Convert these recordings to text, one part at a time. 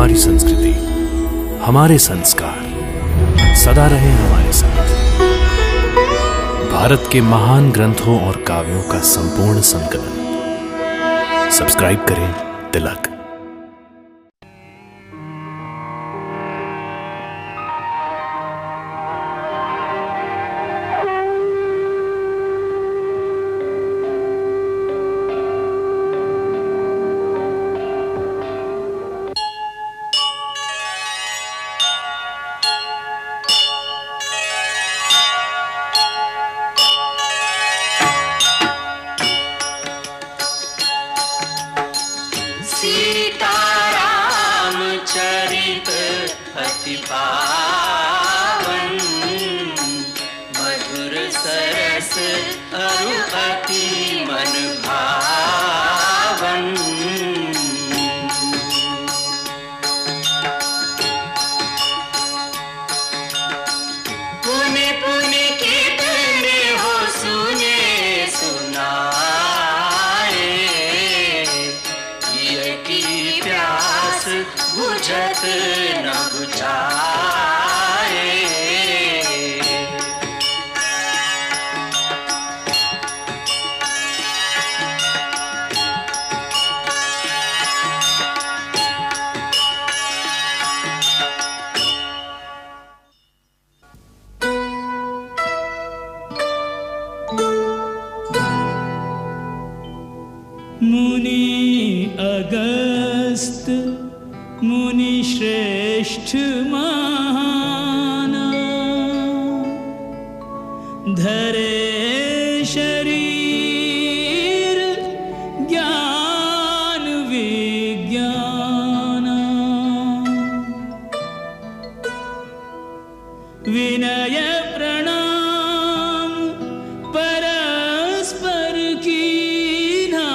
हमारी संस्कृति, हमारे संस्कार सदा रहे हमारे साथ। भारत के महान ग्रंथों और काव्यों का संपूर्ण संकलन। सब्सक्राइब करें तिलक। सीताराम चरित अति पावन, मधुर सरस अरु अति मन भावन। पुनि पुनि कीर्तने हो सुने सुनाए, प्यास बुझत न बुझाए। मुनि अगस्त मुनि श्रेष्ठ महान, धरे शरीर ज्ञान विज्ञान। विनय प्रणाम परस्पर कीन्हा,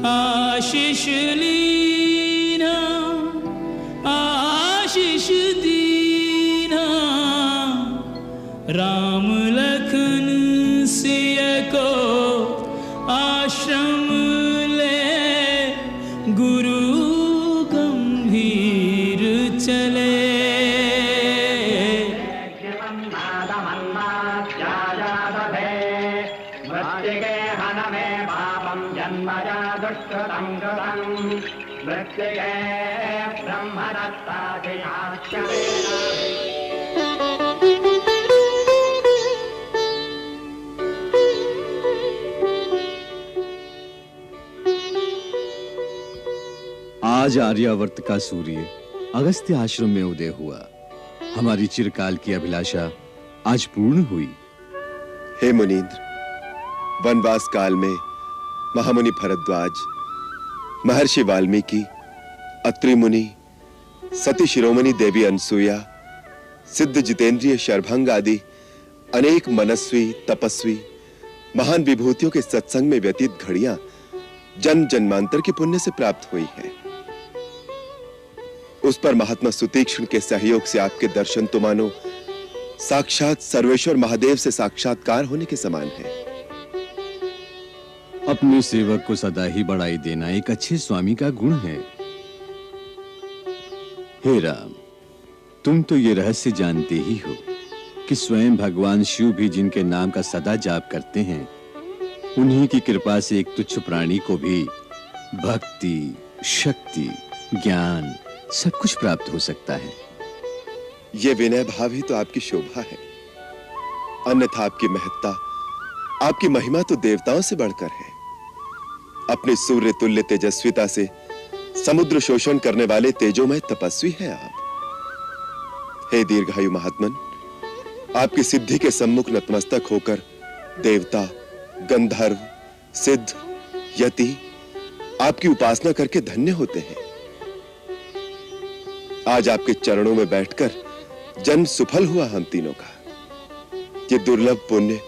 आशीष लीना आशीष दीना। राम लखन सिय को आश्रम ले, गुरु गंभीर चले। आज आर्यावर्त का सूर्य अगस्त्य आश्रम में उदय हुआ। हमारी चिरकाल की अभिलाषा आज पूर्ण हुई। हे मुनीन्द्र, वनवास काल में महामुनि भरद्वाज, महर्षि वाल्मीकि, अत्रि मुनि, सती शिरोमणि देवी अनसुया, सिद्ध जितेंद्रिय शरभंग आदि अनेक मनस्वी तपस्वी महान विभूतियों के सत्संग में व्यतीत घड़ियां जन्म जन्मांतर के पुण्य से प्राप्त हुई हैं। उस पर महात्मा सुतीक्ष्ण के सहयोग से आपके दर्शन तो मानो साक्षात सर्वेश्वर महादेव से साक्षात्कार होने के समान है। अपने सेवक को सदा ही बढ़ाई देना एक अच्छे स्वामी का गुण है। हे राम, तुम तो ये रहस्य जानते ही हो कि स्वयं भगवान शिव भी जिनके नाम का सदा जाप करते हैं, उन्हीं की कृपा से एक तुच्छ प्राणी को भी भक्ति, शक्ति, ज्ञान सब कुछ प्राप्त हो सकता है। ये विनय भाव ही तो आपकी शोभा है। अन्यथा आपकी महत्ता, आपकी महिमा तो देवताओं से बढ़कर है। अपने सूर्य तुल्य तेजस्विता से समुद्र शोषण करने वाले तेजोमय तपस्वी हैं आप। हे दीर्घायु महात्मन, आपकी सिद्धि के सम्मुख नतमस्तक होकर देवता, गंधर्व, सिद्ध, यति आपकी उपासना करके धन्य होते हैं। आज आपके चरणों में बैठकर जन्म सुफल हुआ हम तीनों का। ये दुर्लभ पुण्य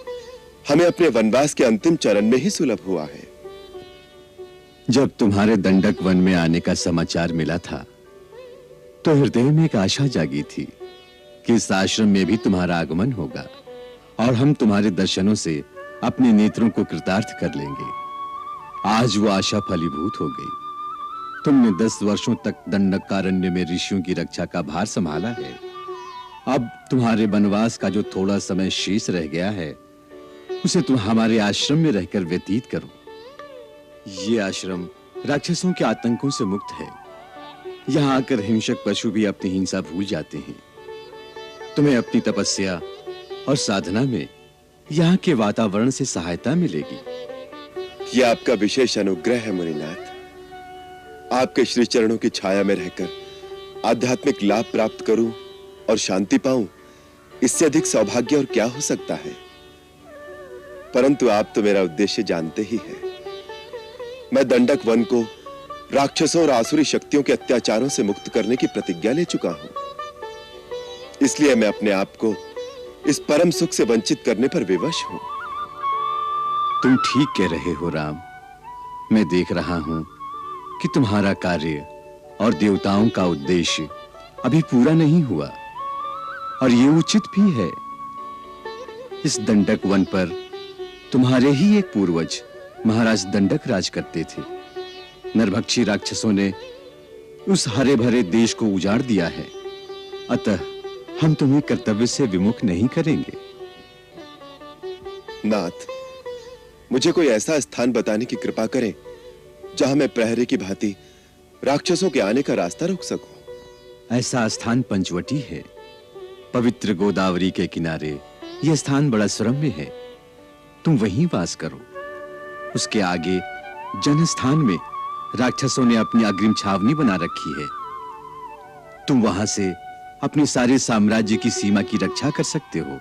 हमें अपने वनवास के अंतिम चरण में ही सुलभ हुआ है। जब तुम्हारे दंडक वन में आने का समाचार मिला था, तो हृदय में एक आशा जागी थी कि इस आश्रम में भी तुम्हारा आगमन होगा और हम तुम्हारे दर्शनों से अपने नेत्रों को कृतार्थ कर लेंगे। आज वो आशा फलीभूत हो गई। तुमने 10 वर्षों तक दंडकारण्य में ऋषियों की रक्षा का भार संभाला है। अब तुम्हारे वनवास का जो थोड़ा समय शेष रह गया है, उसे तुम हमारे आश्रम में रहकर व्यतीत करो। ये आश्रम राक्षसों के आतंकों से मुक्त है। यहाँ आकर हिंसक पशु भी अपनी हिंसा भूल जाते हैं। तुम्हें अपनी तपस्या और साधना में यहाँ के वातावरण से सहायता मिलेगी। यह आपका विशेष अनुग्रह है मुनिनाथ। आपके श्री चरणों की छाया में रहकर आध्यात्मिक लाभ प्राप्त करूं और शांति पाऊं, इससे अधिक सौभाग्य और क्या हो सकता है। परंतु आप तो मेरा उद्देश्य जानते ही हैं। मैं दंडक वन को राक्षसों और आसुरी शक्तियों के अत्याचारों से मुक्त करने की प्रतिज्ञा ले चुका हूं। इसलिए मैं अपने आप को इस परम सुख से वंचित करने पर विवश हूं। तुम ठीक कह रहे हो राम। मैं देख रहा हूं कि तुम्हारा कार्य और देवताओं का उद्देश्य अभी पूरा नहीं हुआ, और ये उचित भी है। इस दंडक वन पर तुम्हारे ही एक पूर्वज महाराज दंडक राज करते थे। नरभक्षी राक्षसों ने उस हरे भरे देश को उजाड़ दिया है। अतः हम तुम्हें कर्तव्य से विमुख नहीं करेंगे। नाथ, मुझे कोई ऐसा स्थान बताने की कृपा करें जहां मैं प्रहरी की भांति राक्षसों के आने का रास्ता रोक सकूं। ऐसा स्थान पंचवटी है। पवित्र गोदावरी के किनारे यह स्थान बड़ा सुरम्य है। तुम वहीं वास करो। उसके आगे जनस्थान में राक्षसों ने अपनी अग्रिम छावनी बना रखी है। तुम वहां से अपने सारे साम्राज्य की सीमा की रक्षा कर सकते हो।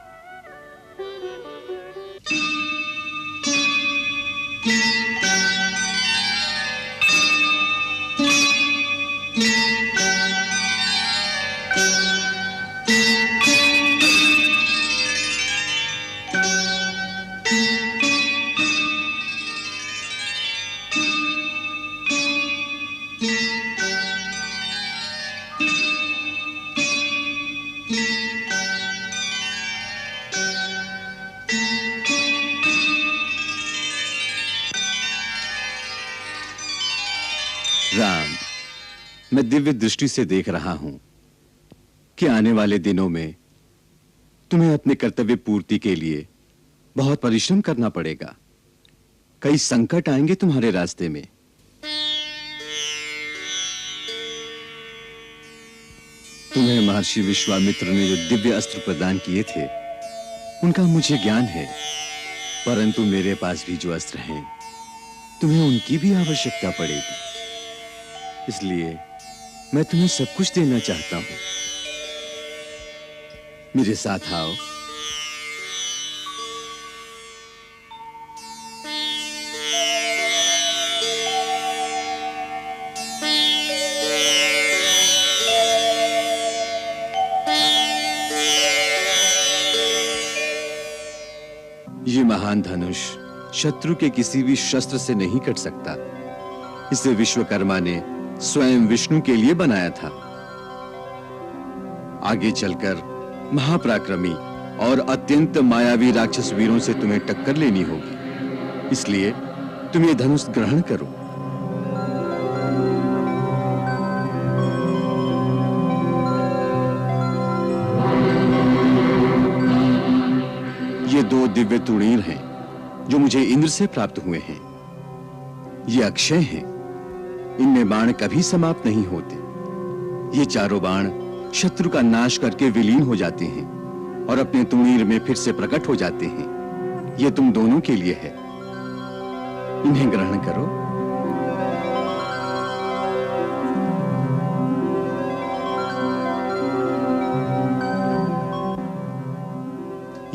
राम, मैं दिव्य दृष्टि से देख रहा हूं कि आने वाले दिनों में तुम्हें अपने कर्तव्य पूर्ति के लिए बहुत परिश्रम करना पड़ेगा। कई संकट आएंगे तुम्हारे रास्ते में। तुम्हें महर्षि विश्वामित्र ने जो दिव्य अस्त्र प्रदान किए थे, उनका मुझे ज्ञान है। परंतु मेरे पास भी जो अस्त्र हैं, तुम्हें उनकी भी आवश्यकता पड़ेगी। इसलिए मैं तुम्हें सब कुछ देना चाहता हूं। मेरे साथ आओ। ये महान धनुष शत्रु के किसी भी शस्त्र से नहीं कट सकता। इसे विश्वकर्मा ने स्वयं विष्णु के लिए बनाया था। आगे चलकर महापराक्रमी और अत्यंत मायावी राक्षस वीरों से तुम्हें टक्कर लेनी होगी। इसलिए तुम ये धनुष ग्रहण करो। ये 2 दिव्य तुणीर हैं जो मुझे इंद्र से प्राप्त हुए हैं। ये अक्षय हैं। इनमें बाण कभी समाप्त नहीं होते। ये चारों बाण शत्रु का नाश करके विलीन हो जाते हैं और अपने तुणीर में फिर से प्रकट हो जाते हैं। ये तुम दोनों के लिए है। इन्हें ग्रहण करो।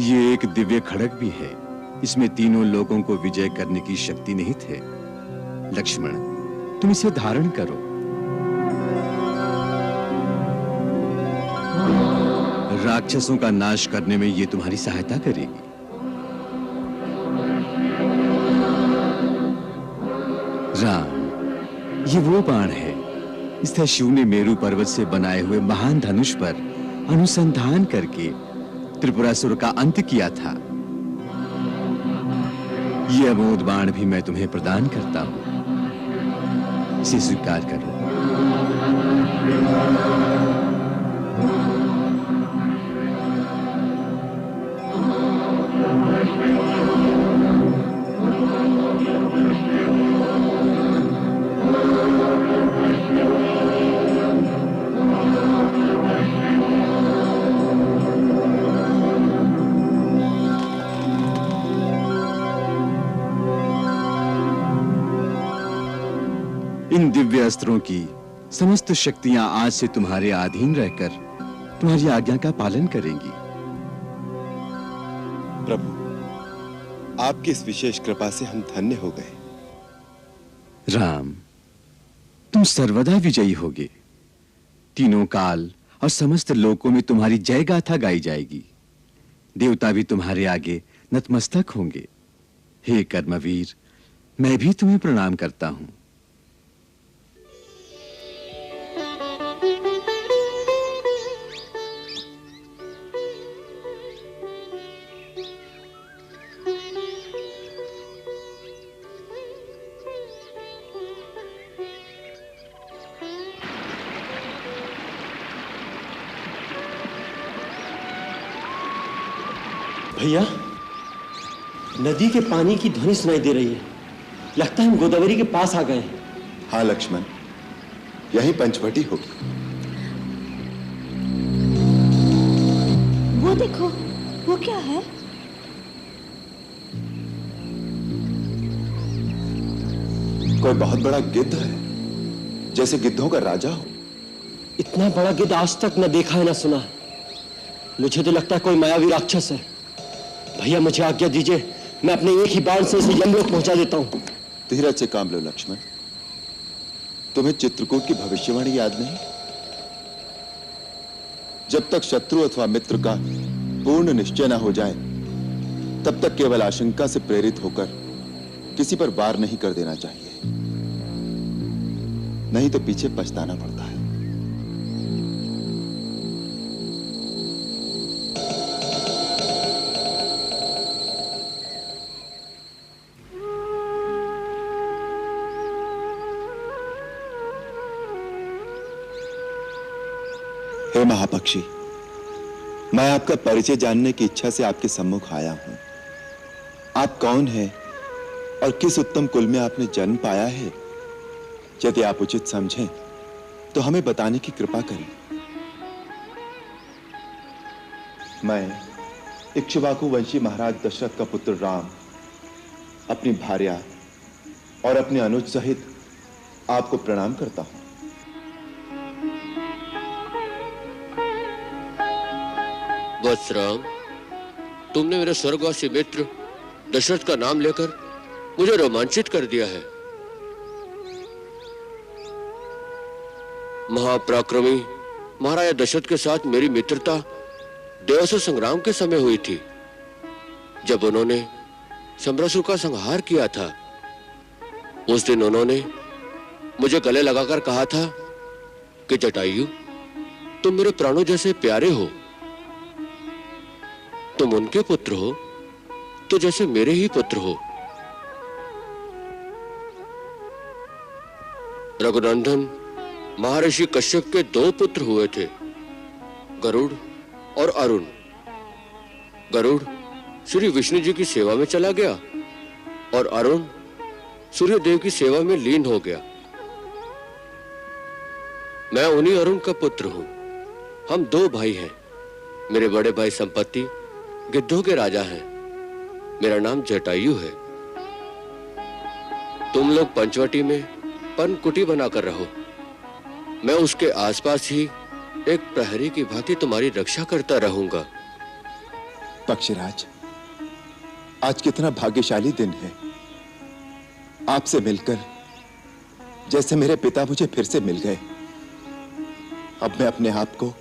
ये एक दिव्य खड्ग भी है। इसमें तीनों लोगों को विजय करने की शक्ति निहित है। लक्ष्मण, तुम इसे धारण करो। राक्षसों का नाश करने में यह तुम्हारी सहायता करेगी। राम, ये वो बाण है। इससे शिव ने मेरु पर्वत से बनाए हुए महान धनुष पर अनुसंधान करके त्रिपुरासुर का अंत किया था। यह अमोघ बाण भी मैं तुम्हें प्रदान करता हूं। इसे स्वीकार करो। इन दिव्य अस्त्रों की समस्त शक्तियां आज से तुम्हारे अधीन रहकर तुम्हारी आज्ञा का पालन करेंगी। प्रभु, आपकी इस विशेष कृपा से हम धन्य हो गए। राम, तुम सर्वदा विजयी होगे। तीनों काल और समस्त लोकों में तुम्हारी जय गाथा गाई जाएगी। देवता भी तुम्हारे आगे नतमस्तक होंगे। हे कर्मवीर, मैं भी तुम्हें प्रणाम करता हूं। भैया, नदी के पानी की ध्वनि सुनाई दे रही है। लगता है हम गोदावरी के पास आ गए हैं। हाँ लक्ष्मण, यही पंचवटी होगी। वो देखो, वो क्या है? कोई बहुत बड़ा गिद्ध है, जैसे गिद्धों का राजा हो। इतना बड़ा गिद्ध आज तक न देखा है न सुना। मुझे तो लगता है कोई मायावी राक्षस है। भैया, मुझे आज्ञा दीजिए, मैं अपने एक ही बाण से इसे यमलोक पहुंचा देता हूं। धीरज से काम लो लक्ष्मण। तुम्हें चित्रकूट की भविष्यवाणी याद नहीं? जब तक शत्रु अथवा मित्र का पूर्ण निश्चय न हो जाए, तब तक केवल आशंका से प्रेरित होकर किसी पर वार नहीं कर देना चाहिए, नहीं तो पीछे पछताना पड़ता है। हे महापक्षी, मैं आपका परिचय जानने की इच्छा से आपके सम्मुख आया हूं। आप कौन हैं और किस उत्तम कुल में आपने जन्म पाया है? यदि आप उचित समझें तो हमें बताने की कृपा करें। मैं इक्ष्वाकु वंशी महाराज दशरथ का पुत्र राम अपनी भार्या और अपने अनुज सहित आपको प्रणाम करता हूं। वत्स राम, तुमने मेरे स्वर्गवासी मित्र दशरथ का नाम लेकर मुझे रोमांचित कर दिया है। महापराक्रमी महाराजा दशरथ के साथ मेरी मित्रता देवासुर संग्राम के समय हुई थी, जब उन्होंने सम्रासुर का संहार किया था। उस दिन उन्होंने मुझे गले लगाकर कहा था कि जटायु, तुम मेरे प्राणों जैसे प्यारे हो। तुम उनके पुत्र हो तो जैसे मेरे ही पुत्र हो। रघुनंदन महर्षि कश्यप के दो पुत्र हुए थे, गरुड़ और अरुण। गरुड़ श्री विष्णु जी की सेवा में चला गया और अरुण सूर्यदेव की सेवा में लीन हो गया। मैं उन्हीं अरुण का पुत्र हूं। हम दो भाई हैं। मेरे बड़े भाई संपत्ति गिद्धों के राजा हैं। मेरा नाम जटायु है। तुम लोग पंचवटी में पर्णकुटी बनाकर रहो। मैं उसके आसपास ही एक प्रहरी की भांति तुम्हारी रक्षा करता रहूंगा। पक्षीराज, आज कितना भाग्यशाली दिन है। आपसे मिलकर जैसे मेरे पिता मुझे फिर से मिल गए। अब मैं अपने आप को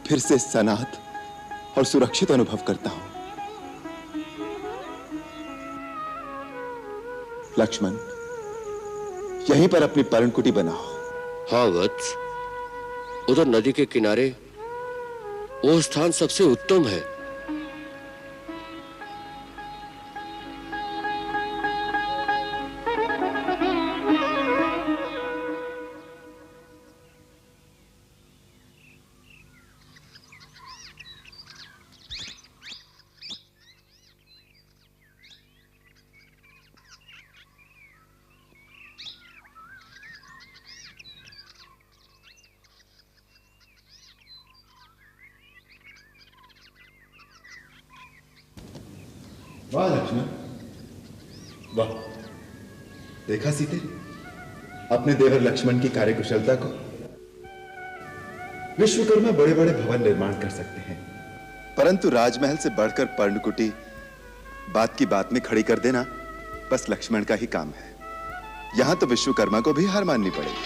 फिर से सनाथ और सुरक्षित अनुभव करता हूं। लक्ष्मण, यहीं पर अपनी पर्णकुटी बनाओ। हाँ वत्स, उधर नदी के किनारे वो स्थान सबसे उत्तम है। वाह लक्ष्मण, वाह। देखा सीते, अपने देवर लक्ष्मण की कार्यकुशलता को। विश्वकर्मा बड़े बड़े भवन निर्माण कर सकते हैं, परंतु राजमहल से बढ़कर पर्णकुटी बात की बात में खड़ी कर देना बस लक्ष्मण का ही काम है। यहां तो विश्वकर्मा को भी हार माननी पड़ेगी।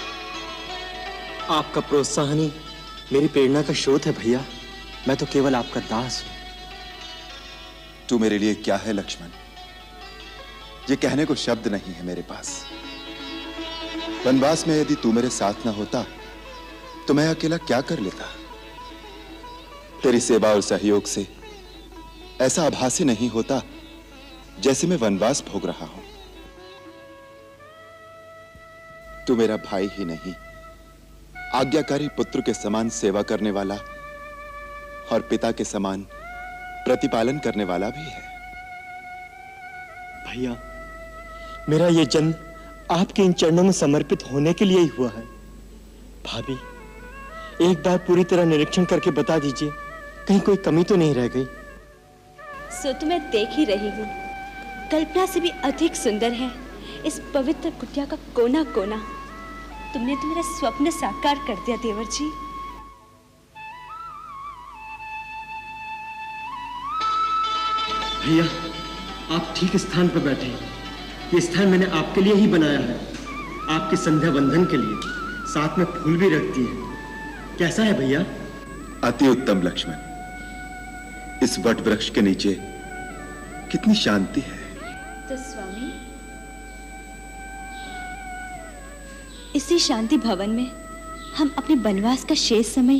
आपका प्रोत्साहन ही मेरी प्रेरणा का स्रोत है भैया। मैं तो केवल आपका दास हूं। तू मेरे लिए क्या है लक्ष्मण, ये कहने को शब्द नहीं है मेरे पास। वनवास में यदि तू मेरे साथ ना होता तो मैं अकेला क्या कर लेता। तेरी सेवा और सहयोग से ऐसा आभास ही नहीं होता जैसे मैं वनवास भोग रहा हूं। तू मेरा भाई ही नहीं, आज्ञाकारी पुत्र के समान सेवा करने वाला और पिता के समान प्रतिपालन करने वाला भी है। भैया, मेरा ये जन्म आपके इन चरणों में समर्पित होने के लिए ही हुआ है। भाभी, एक बार पूरी तरह निरीक्षण करके बता दीजिए, कहीं कोई कमी तो नहीं रह गई। सो तो मैं देख ही रही हूँ, कल्पना से भी अधिक सुंदर है इस पवित्र कुटिया का कोना कोना। तुमने तो मेरा स्वप्न साकार कर दिया देवर जी। भैया, आप ठीक स्थान पर बैठे हैं। ये स्थान मैंने आपके लिए ही बनाया है, आपके संध्या बंधन के लिए। साथ में फूल भी रख दिए। कैसा है भैया? अति उत्तम लक्ष्मण। इस वट वृक्ष के नीचे कितनी शांति है। तो स्वामी, इसी शांति भवन में हम अपने वनवास का शेष समय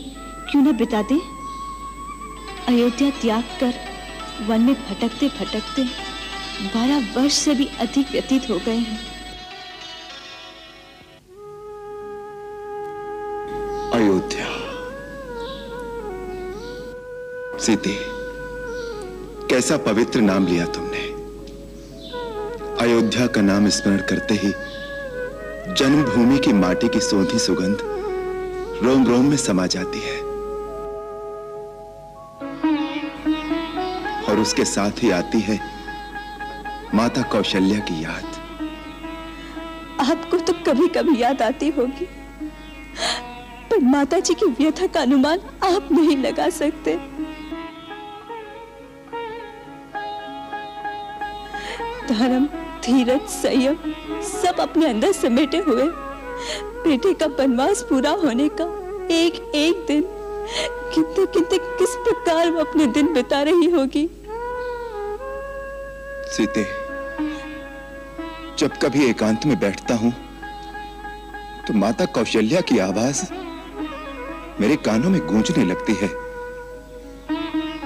क्यों न बिता दें? अयोध्या त्याग कर वन में भटकते भटकते 12 वर्ष से भी अधिक व्यतीत हो गए हैं। अयोध्या। सीते, कैसा पवित्र नाम लिया तुमने। अयोध्या का नाम स्मरण करते ही जन्मभूमि की माटी की सोंधी सुगंध रोम रोम में समा जाती है और उसके साथ ही आती है माता कौशल्या की याद। आपको तो कभी कभी याद आती होगी, पर माता जी की व्यथा का अनुमान आप नहीं लगा सकते। धर्म, धीरज, संयम सब अपने अंदर समेटे हुए बेटे का वनवास पूरा होने का एक एक दिन कितने कितने किस प्रकार वो अपने दिन बिता रही होगी। सीते, जब कभी एकांत में बैठता हूं तो माता कौशल्या की आवाज मेरे कानों में गूंजने लगती है,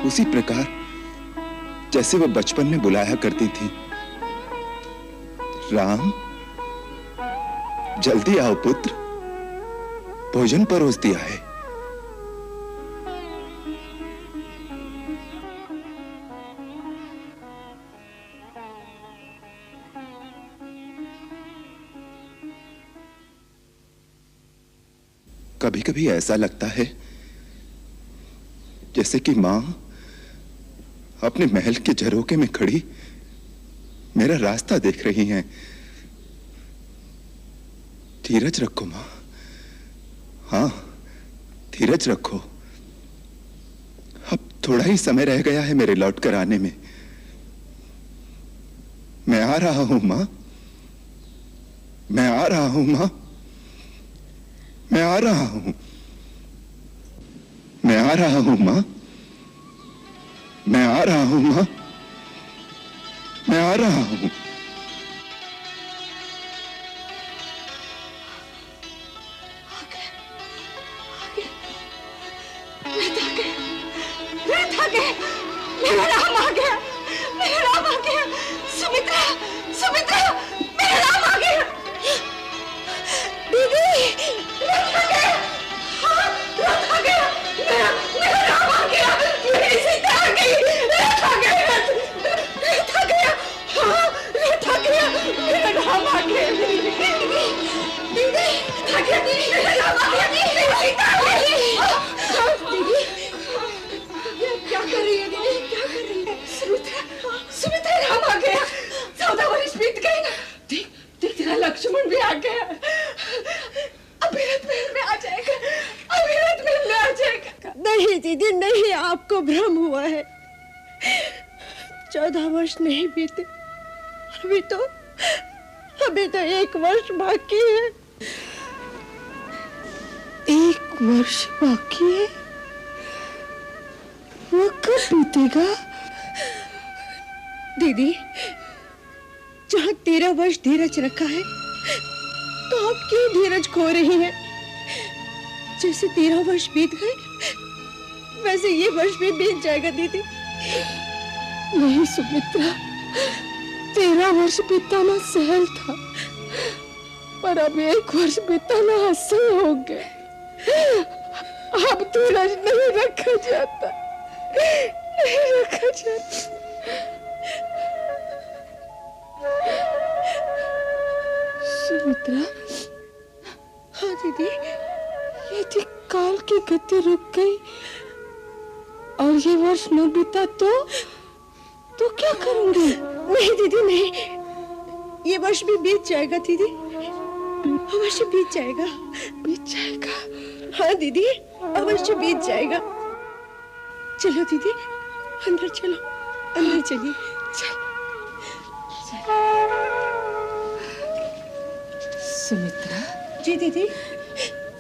उसी प्रकार जैसे वो बचपन में बुलाया करती थी। राम, जल्दी आओ पुत्र, भोजन परोस दिया है। कभी कभी ऐसा लगता है जैसे कि मां अपने महल के झरोखे में खड़ी मेरा रास्ता देख रही हैं। धीरज रखो मां, हाँ धीरज रखो। अब थोड़ा ही समय रह गया है मेरे लौट कर आने में। मैं आ रहा हूं मां, मैं आ रहा हूं मां, मैं आ रहा हूं, मैं आ रहा हूं मां, मैं आ रहा हूं मां, मैं आ रहा हूं। मेरा राम आ गया, मेरा राम आ गया। सुमित्रा, सुमित्रा, मेरा राम आ गया। दीदी, रथ आ गया, हाँ रथ आ गया, मेरा राम आ गया, मेरी सीता आ गई, रथ आ गया, रथ आ गया, हाँ रथ आ गया, मेरा राम आ गया। दीदी, रथ आ गया, मेरा राम आ गया, मेरी सीता आ गई। दीदी, क्या कर रही है दीदी, क्या कर रही है? सुमित्रा, सुमित्रा दीदी नहीं, आपको भ्रम हुआ है। 14 वर्ष नहीं बीते, अभी तो 1 वर्ष बाकी है। 1 वर्ष बाकी है? वो कब बीतेगा? दीदी, जहाँ 13 वर्ष धीरज रखा है, तो आप क्यों धीरज खो रही हैं? जैसे 13 वर्ष बीत गए, वैसे ये वर्ष भी बीत जाएगा दीदी। नहीं सुमित्रा, 13 वर्ष बिताना सहल था, पर अब 1 वर्ष बिताना असह्य हो गया। अब धीरज नहीं रखा जाता, नहीं रखा जाता। सुमित्रा। हाँ दीदी। यदि काल की गति रुक गई और ये वर्ष न बीता तो क्या करूंगी? नहीं दीदी नहीं, ये वर्ष भी बीत जाएगा दीदी, अवश्य बीत जाएगा। बीत जाएगा? हाँ दीदी, अवश्य बीत जाएगा। चलो दीदी, अंदर चलो, अंदर चलिए। सुमित्रा। जी दीदी।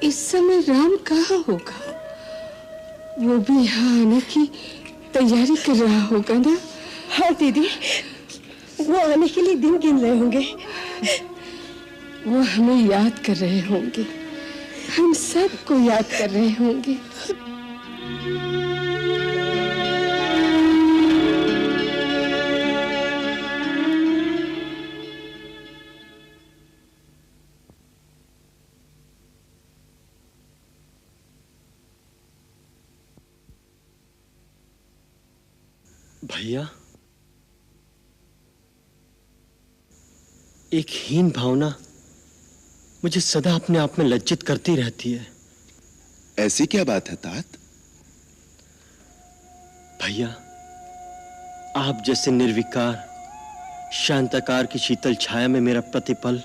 इस समय राम कहाँ होगा? वो भी यहाँ आने की तैयारी कर रहा होगा ना? हाँ दीदी, वो आने के लिए दिन गिन रहे होंगे। वो हमें याद कर रहे होंगे, हम सबको याद कर रहे होंगे। भैया, एक हीन भावना मुझे सदा अपने आप में लज्जित करती रहती है। ऐसी क्या बात है तात? भैया, आप जैसे निर्विकार शांताकार की शीतल छाया में मेरा प्रतिपल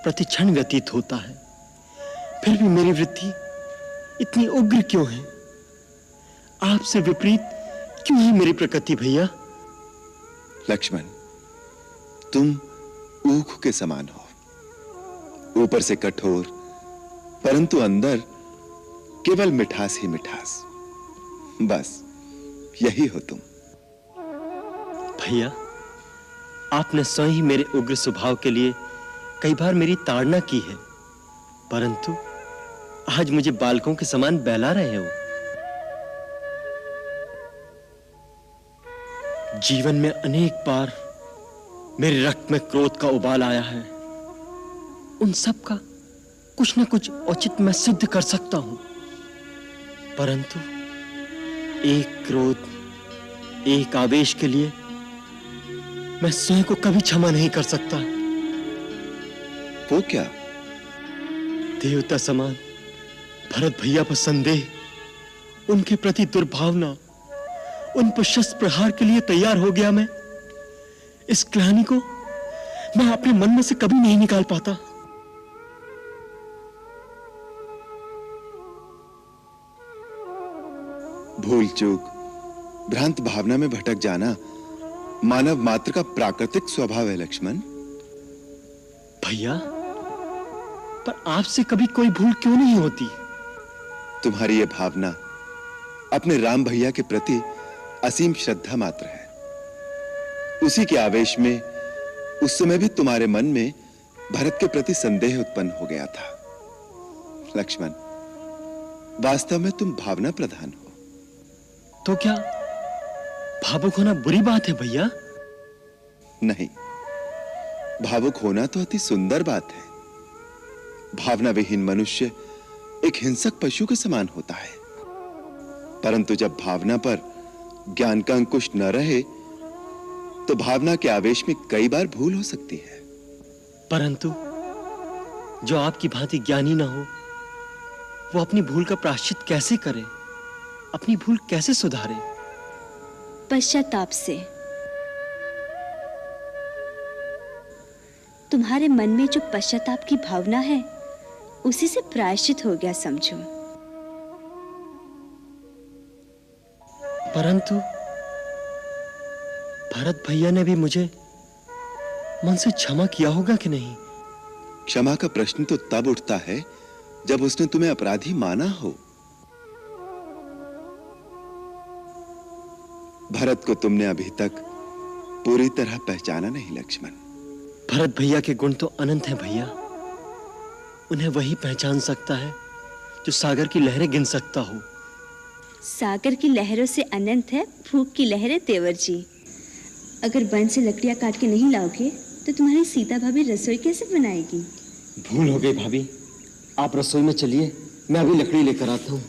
प्रतिक्षण व्यतीत होता है, फिर भी मेरी वृत्ति इतनी उग्र क्यों है? आपसे विपरीत क्यों है मेरी प्रकृति भैया? लक्ष्मण, तुम ऊख के समान हो, ऊपर से कठोर, परंतु अंदर केवल मिठास ही मिठास। बस यही हो तुम। भैया, आपने स्वयं ही मेरे उग्र स्वभाव के लिए कई बार मेरी ताड़ना की है, परंतु आज मुझे बालकों के समान बहला रहे हो। जीवन में अनेक बार मेरे रक्त में क्रोध का उबाल आया है, उन सब का कुछ न कुछ औचित्य मैं सिद्ध कर सकता हूं, परंतु एक क्रोध, एक आवेश के लिए मैं स्वयं को कभी क्षमा नहीं कर सकता। वो क्या? देवता समान भरत भैया पर संदेह, उनके प्रति दुर्भावना, उन पर शस्त्र प्रहार के लिए तैयार हो गया मैं। इस ग्लानि को मैं अपने मन में से कभी नहीं निकाल पाता। भूल चूक, भ्रांत भावना में भटक जाना मानव मात्र का प्राकृतिक स्वभाव है लक्ष्मण। भैया, पर आपसे कभी कोई भूल क्यों नहीं होती? तुम्हारी यह भावना अपने राम भैया के प्रति असीम श्रद्धा मात्र है। उसी के आवेश में उस समय भी तुम्हारे मन में भरत के प्रति संदेह उत्पन्न हो गया था। लक्ष्मण, वास्तव में तुम भावना प्रधान हो। तो क्या भावुक होना बुरी बात है भैया? नहीं, भावुक होना तो अति सुंदर बात है। भावना विहीन मनुष्य एक हिंसक पशु के समान होता है, परंतु जब भावना पर ज्ञान का अंकुश न रहे तो भावना के आवेश में कई बार भूल हो सकती है। परंतु जो आपकी भांति ज्ञानी न हो, वो अपनी भूल का प्रायश्चित कैसे करे, अपनी भूल कैसे सुधारे? पश्चाताप से। तुम्हारे मन में जो पश्चाताप की भावना है, उसी से प्रायश्चित हो गया समझो। परंतु भरत भैया ने भी मुझे मन से क्षमा किया होगा कि नहीं? क्षमा का प्रश्न तो तब उठता है जब उसने तुम्हें अपराधी माना हो। भरत को तुमने अभी तक पूरी तरह पहचाना नहीं लक्ष्मण। भरत भैया के गुण तो अनंत हैं भैया। उन्हें वही पहचान सकता है जो सागर की लहरें गिन सकता हो। सागर की लहरों से अनंत है भूख की लहरें तेवर जी। अगर वन से लकड़ियां काट के नहीं लाओगे तो तुम्हारी सीता भाभी रसोई कैसे बनाएगी? भूल हो गई भाभी, आप रसोई में चलिए, मैं अभी लकड़ी लेकर आता हूँ।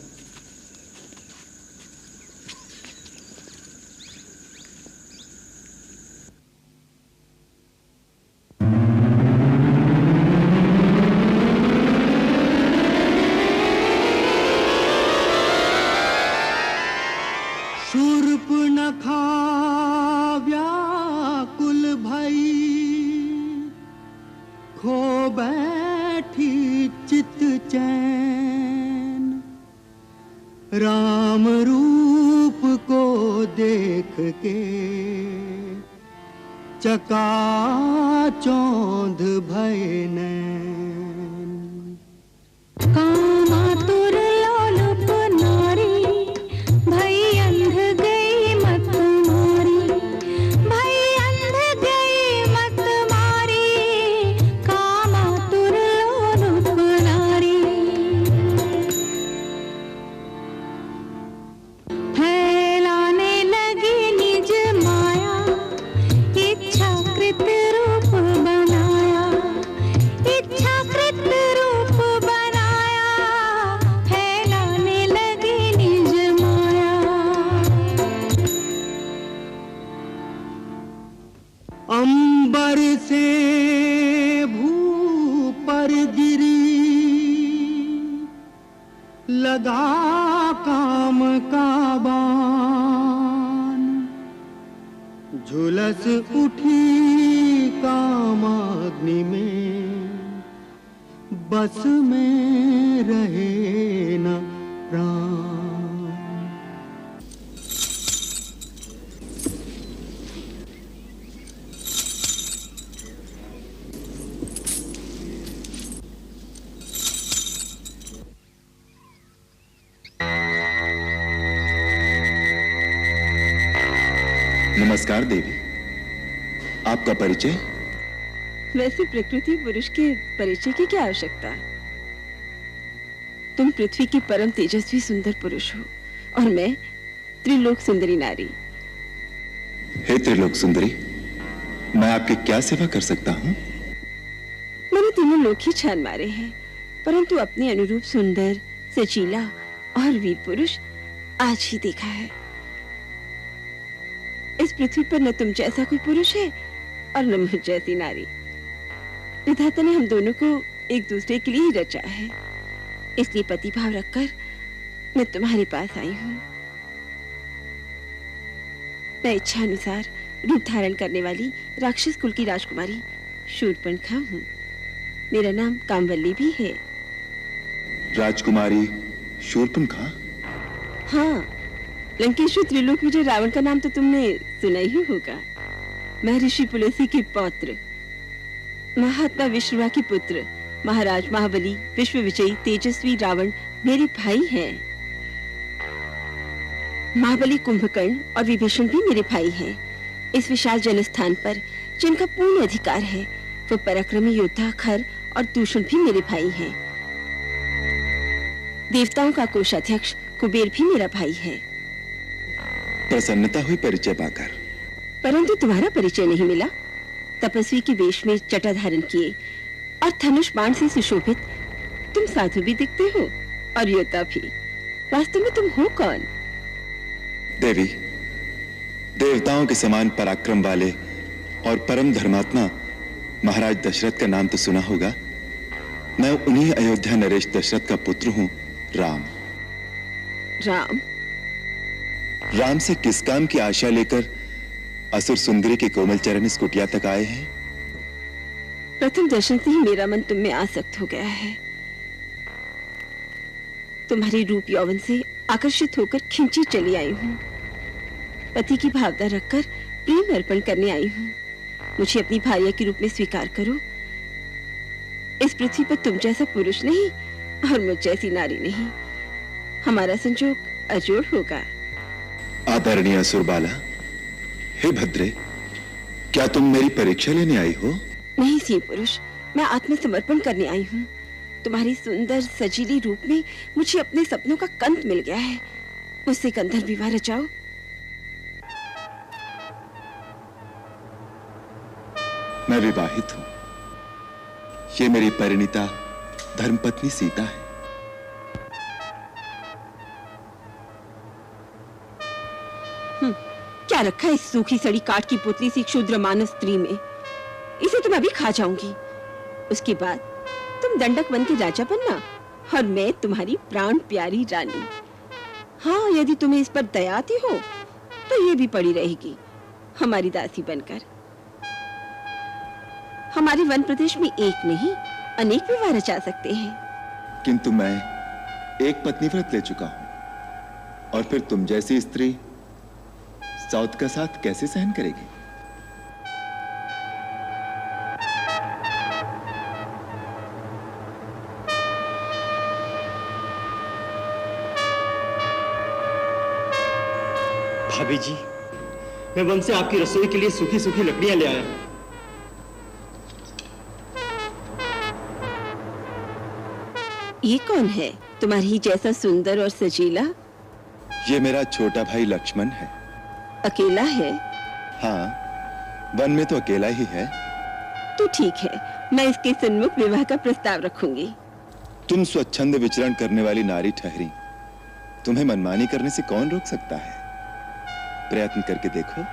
शूर्पणखा व्याकुल भई खो बैठी चित चैन, राम रूप को देख के चकाचौंध भय नैन। कामातुर लोलुप नारी भई अंध गई मत मारी, भई अंध गई मत मारी, कामातुर लोलुप नारी। फैलाने लगी निज माया, इच्छाकृत रूप बनाया, इच्छाकृत रूप बनाया, फैलाने लगी निज माया। अंबर से भू पर गिरी लगा काम का बाण, झुलस उठी कामाग्नि में, बस में रहे न प्राण। नमस्कार देवी, आपका परिचय? वैसे प्रकृति पुरुष के परिचय की क्या आवश्यकता? तुम पृथ्वी की परम तेजस्वी सुंदर पुरुष हो और मैं त्रिलोक सुंदरी नारी। हे त्रिलोक सुंदरी, मैं आपकी क्या सेवा कर सकता हूँ? मैंने तीनों लोक ही छान मारे हैं, परंतु अपने अनुरूप सुंदर, सचीला और वीर पुरुष आज ही देखा है। इस पृथ्वी पर न तुम जैसा कोई पुरुष है और न मुझ जैसी नारी। विधाता ने हम दोनों को एक दूसरे के लिए ही रचा है, इसलिए पति भाव रखकर मैं तुम्हारे पास आई हूँ। मैं इच्छा अनुसार रूप धारण करने वाली राक्षस कुल की राजकुमारी शूर्पणखा हूँ। मेरा नाम कामवल्ली भी है। राजकुमारी शूर्पणखा? हाँ, लंकेश्वर त्रिलोक विजय रावण का नाम तो तुमने सुना ही होगा। मैं ऋषि पुलस्त्य के पौत्र, महात्मा विश्रवा के पुत्र, महाराज महाबली विश्व विजयी तेजस्वी रावण मेरे भाई हैं। महाबली कुंभकर्ण और विभीषण भी मेरे भाई हैं। इस विशाल जनस्थान पर जिनका पूर्ण अधिकार है, वो पराक्रमी योद्धा खर और दूषण भी मेरे भाई हैं। देवताओं का कोषाध्यक्ष कुबेर भी मेरा भाई है। प्रसन्नता हुई परिचय पाकर, परंतु तुम्हारा परिचय नहीं मिला। तपस्वी के वेश में जटा धारण किए और धनुष बाण से सुशोभित तुम साधु भी दिखते हो और योद्धा भी। वास्तव में तुम हो कौन? देवी, देवताओं के समान पराक्रम वाले और परम धर्मात्मा महाराज दशरथ का नाम तो सुना होगा। मैं उन्हीं अयोध्या नरेश दशरथ का पुत्र हूँ, राम। राम? राम से किस काम की आशा लेकर असुर सुंदरी के कोमल चरण इस कुटिया तक आए हैं? प्रथम दर्शन से ही मेरा मन तुम में आसक्त हो गया है। तुम्हारी रूप यौवन से आकर्षित होकर खिंची चली आई हूँ। पति की भावना रखकर प्रेम अर्पण करने आई हूँ। मुझे अपनी भार्या के रूप में स्वीकार करो। इस पृथ्वी पर तुम जैसा पुरुष नहीं और मुझ जैसी नारी नहीं। हमारा संजोग अजोड़ होगा। आदरणीय असुरबाला, हे भद्रे, क्या तुम मेरी परीक्षा लेने आई हो? नहीं सी पुरुष, मैं आत्मसमर्पण करने आई हूँ। तुम्हारी सुंदर सजीली रूप में मुझे अपने सपनों का कंत मिल गया है। मुझसे गंधर्व विवाह रचाओ। मैं विवाहित हूं। ये मेरी परिणीता धर्मपत्नी सीता है। क्या रखा है इस सूखी सड़ी काठ की पुतली सी क्षुद्र मानव स्त्री में? इसे तो मैं अभी खा जाऊंगी। उसके बाद तुम दंडक बन के राजा बनना और मैं तुम्हारी प्राण प्यारी रानी। हाँ, यदि तुम्हें इस पर दया आती हो तो ये भी पड़ी रहेगी हमारी दासी बनकर। हमारे वन प्रदेश में एक नहीं अनेक विवाह रचा सकते हैं। किंतु मैं एक पत्नी व्रत ले चुका हूं, और फिर तुम जैसी स्त्री सौत का साथ कैसे सहन करेगी? भाभी जी, मैं वन से आपकी रसोई के लिए सूखी सूखी लकड़ियां ले आया हूं। ये कौन है तुम्हारी ही जैसा सुंदर और सजीला? ये मेरा छोटा भाई लक्ष्मण है। अकेला है? हाँ, वन में तो अकेला ही है। तो ठीक है, मैं इसके सन्मुख विवाह का प्रस्ताव रखूंगी। तुम स्वच्छंद विचरण करने वाली नारी ठहरी, तुम्हें मनमानी करने से कौन रोक सकता है? प्रयत्न करके देखो।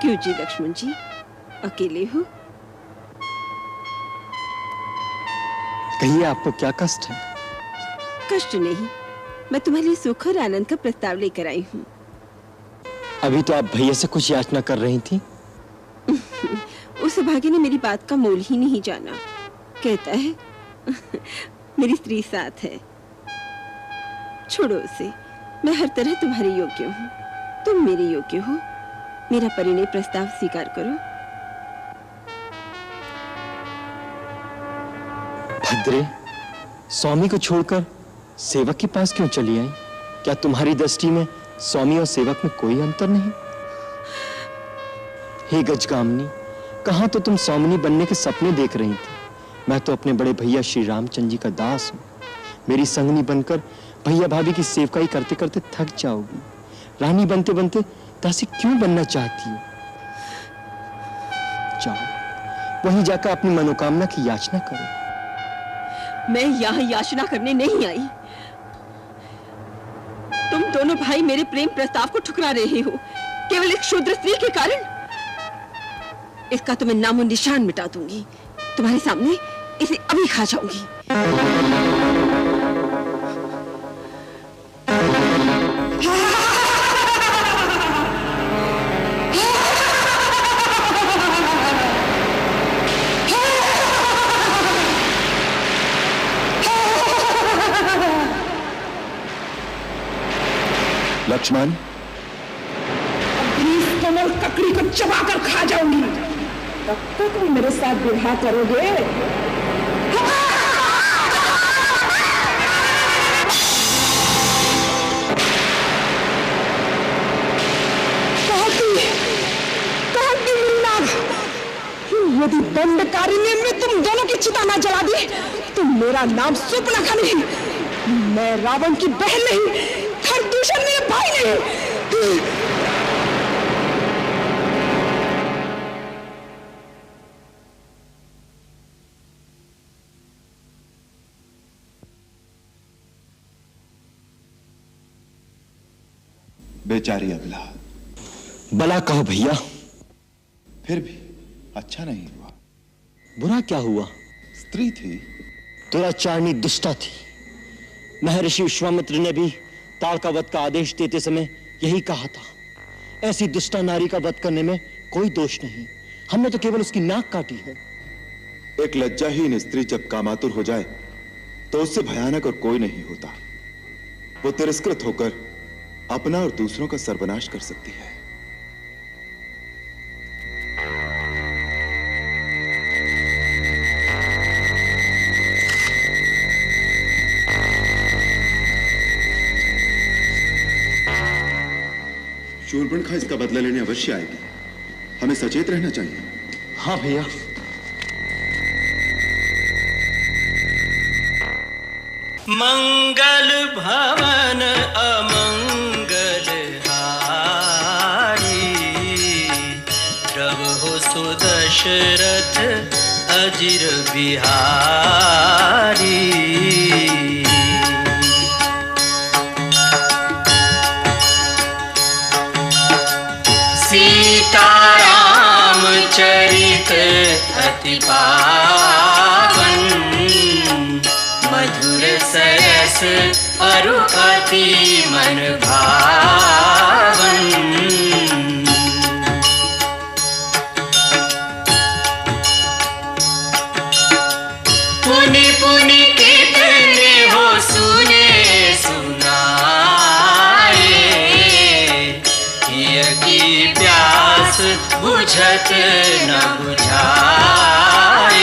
क्यों जी लक्ष्मण जी, अकेले हो? कहिए, आपको क्या कष्ट है? कष्ट नहीं, मैं तुम्हारे लिए सुख और आनंद का प्रस्ताव लेकर आई हूँ। अभी तो आप भैया से कुछ याचना कर रही थी। उस भाग्य ने मेरी बात का मोल ही नहीं जाना। कहता है मेरी स्त्री साथ है। छोड़ो उसे, मैं हर तरह तुम्हारे योग्य हूँ, तुम मेरे योग्य हो। मेरा परिणय प्रस्ताव स्वीकार करो। भद्रे, स्वामी को छोड़कर सेवक के पास क्यों चली आई? क्या तुम्हारी दृष्टि में स्वामी और सेवक में कोई अंतर नहीं? हे गजगामिनी, कहां तो तुम स्वामिनी बनने के सपने देख रही थी। मैं तो अपने बड़े भैया श्री रामचंद्र जी का दास हूं। मेरी संगनी बनकर भैया भाभी की सेवकाई करते करते थक जाओगी। रानी बनते बनते दासी क्यों बनना चाहती हो? जाओ, वहीं जाकर अपनी मनोकामना की याचना करो। मैं यहाँ याचना करने नहीं आई। तुम दोनों भाई मेरे प्रेम प्रस्ताव को ठुकरा रहे हो केवल एक शूद्र स्त्री के कारण। इसका तो मैं नामो निशान मिटा दूंगी। तुम्हारे सामने इसे अभी खा जाऊंगी। लक्ष्मण, अपनी इस कोमल ककड़ी को चबाकर खा जाऊंगी। तब तक तुम मेरे साथ विवाह करोगे? यदि दंडकारिणी में तुम दोनों की चिता ना जला दी तो मेरा नाम सुपनखा नहीं, मैं रावण की बहन नहीं, खरदूषण मेरे भाई नहीं। बेचारी अबला। भला कहो भैया। फिर भी अच्छा नहीं हुआ। बुरा क्या हुआ? स्त्री थी। दुराचारणी दुष्टा थी। महर्षि विश्वामित्र ने भी ताड़का वध का आदेश देते समय यही कहा था। ऐसी दुष्टा नारी का वध करने में कोई दोष नहीं। हमने तो केवल उसकी नाक काटी है। एक लज्जाहीन स्त्री जब कामातुर हो जाए तो उससे भयानक और कोई नहीं होता। वो तिरस्कृत होकर अपना और दूसरों का सर्वनाश कर सकती है। शूर्पणखा इसका बदला लेने अवश्य आएगी। हमें सचेत रहना चाहिए। हाँ भैया। मंगल भवन अमंगल हारी, प्रभु सुदशरथ अजिर बिहारी। सीताराम चरित अति पावन, मधुर सरस अरु अति मन भावन। पुनि पुनि कितने हो सुने सुनाए, हिय की प्यास बुझत न बुझाए।